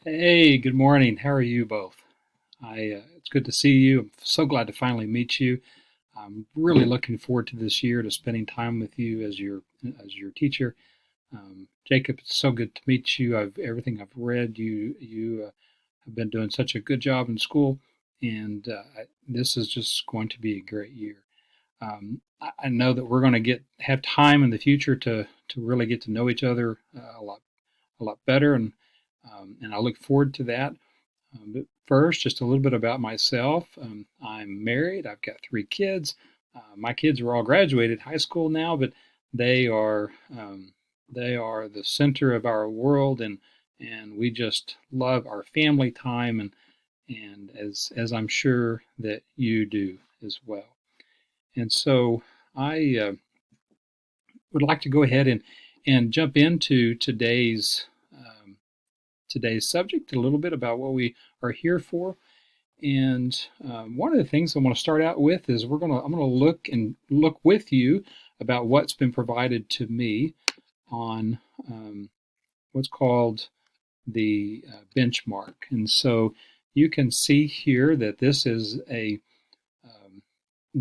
Hey, good morning. How are you both? It's good to see you. I'm so glad to finally meet you. I'm really looking forward to this year to spending time with you as your teacher. Jacob, it's so good to meet you. Everything I've read, you have been doing such a good job in school, and this is just going to be a great year. I know that we're going to get have time in the future to really get to know each other a lot better, and I look forward to that. But first, just a little bit about myself. I'm married. I've got three kids. My kids are all graduated high school now, but they are um, they are the center of our world, and we just love our family time, and as I'm sure that you do as well. And so I would like to go ahead and jump into today's subject, a little bit about what we are here for. And one of the things I want to start out with is I'm gonna look with you about what's been provided to me on what's called the benchmark. And so you can see here that this is a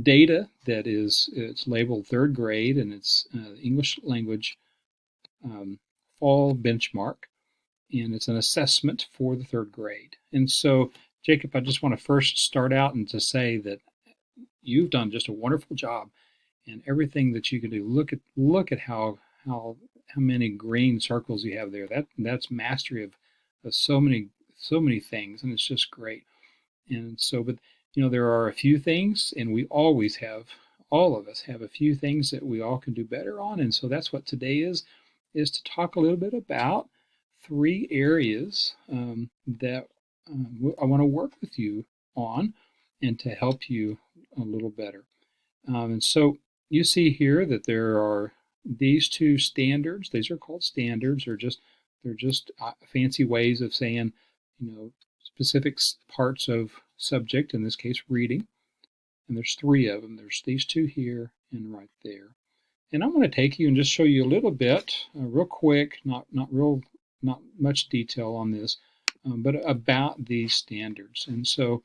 data that it's labeled third grade, and it's English language um, fall benchmark, and it's an assessment for the third grade. And so, Jacob, I just want to first start out and to say that you've done just a wonderful job in everything that you can do. Look at how many green circles you have there. That's mastery of so many things, and it's just great. And so, but there are a few things, and we always have. All of us have a few things that we all can do better on, and so that's what today is to talk a little bit about three areas that I want to work with you on and to help you a little better. And so you see here that there are these two standards. These are called standards. They're just fancy ways of saying, specific parts of subject. In this case, reading. And there's three of them. There's these two here and right there. And I'm going to take you and just show you a little bit, real quick, not much detail on this, but about these standards. And so,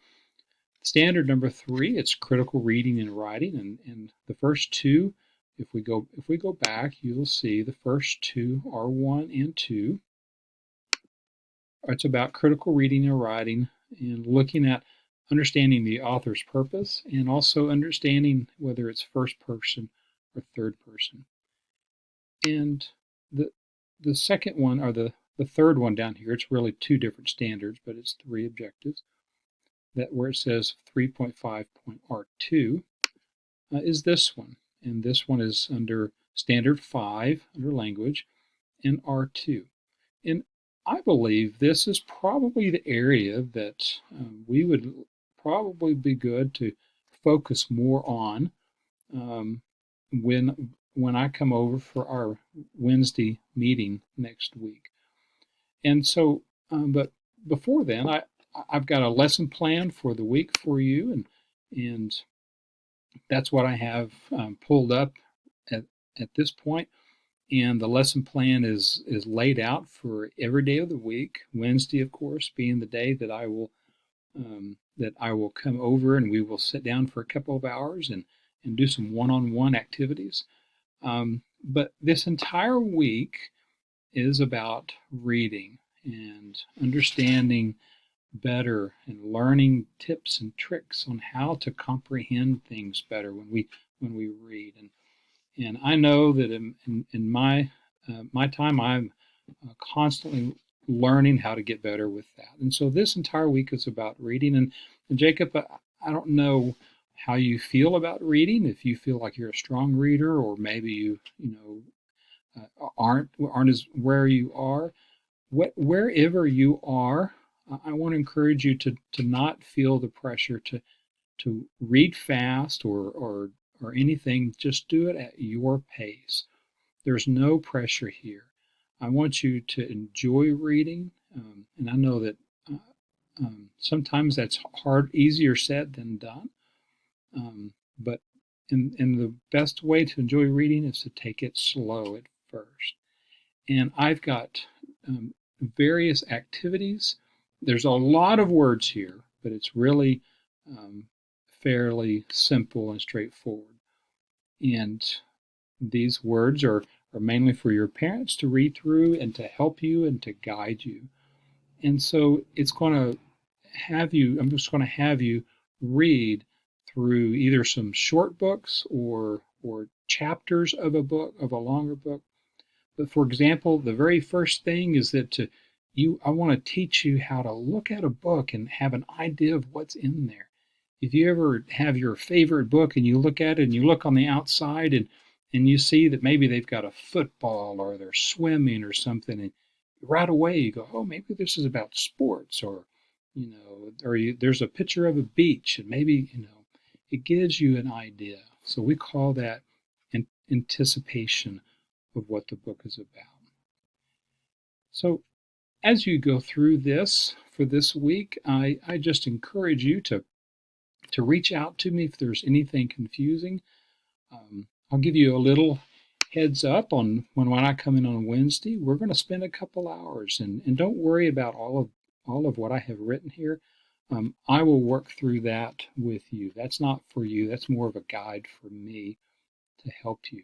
standard number three, it's critical reading and writing, and the first two, if we go back, you'll see the first two are one and two. It's about critical reading and writing and looking at understanding the author's purpose and also understanding whether it's first person or third person. And the the second one, or the third one down here, it's really two different standards, but it's three objectives. That where it says 3.5.R2 is this one. And this one is under standard 5 under language and R2. And I believe this is probably the area that we would probably be good to focus more on um, when I come over for our Wednesday meeting next week. And so, but before then, I've got a lesson plan for the week for you, and that's what I have pulled up at at this point. And the lesson plan is laid out for every day of the week. Wednesday, of course, being the day that I will come over and we will sit down for a couple of hours and do some one-on-one activities. But this entire week is about reading and understanding better and learning tips and tricks on how to comprehend things better when we read. And I know that in my time, I'm constantly learning how to get better with that. And so this entire week is about reading. And Jacob, I don't know how you feel about reading. If you feel like you're a strong reader, or maybe aren't as where you are. Wherever you are, I want to encourage you to not feel the pressure to read fast or anything. Just do it at your pace. There's no pressure here. I want you to enjoy reading, and I know that sometimes that's easier said than done. But in the best way to enjoy reading is to take it slow at first. And I've got various activities there's a lot of words here, but it's really um, fairly simple and straightforward. And these words are mainly for your parents to read through and to help you and to guide you. And so it's going to I'm just going to have you read through either some short books or chapters of a book, of a longer book. But for example, the very first thing is that I want to teach you how to look at a book and have an idea of what's in there. If you ever have your favorite book and you look at it and you look on the outside and you see that maybe they've got a football or they're swimming or something, and right away you go, oh, maybe this is about sports, or there's a picture of a beach, and maybe it gives you an idea. So we call that anticipation of what the book is about. So as you go through this for this week, I just encourage you to reach out to me if there's anything confusing. I'll give you a little heads up on when I come in on Wednesday. We're going to spend a couple hours, and don't worry about all of what I have written here. I will work through that with you. That's not for you. That's more of a guide for me to help you.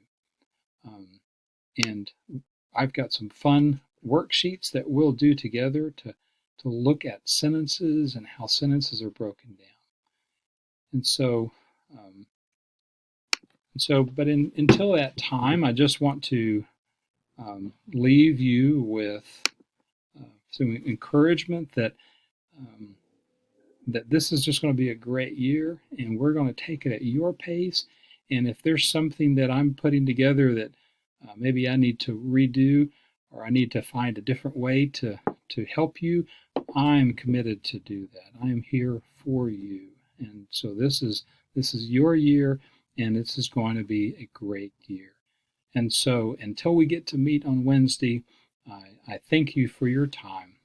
And I've got some fun worksheets that we'll do together to look at sentences and how sentences are broken down. And so, but until that time, I just want to leave you with some encouragement that that this is just going to be a great year, and we're going to take it at your pace. And if there's something that I'm putting together that maybe I need to redo, or I need to find a different way to help you, I'm committed to do that. I am here for you. And so this is your year, and this is going to be a great year. And so until we get to meet on Wednesday, I thank you for your time.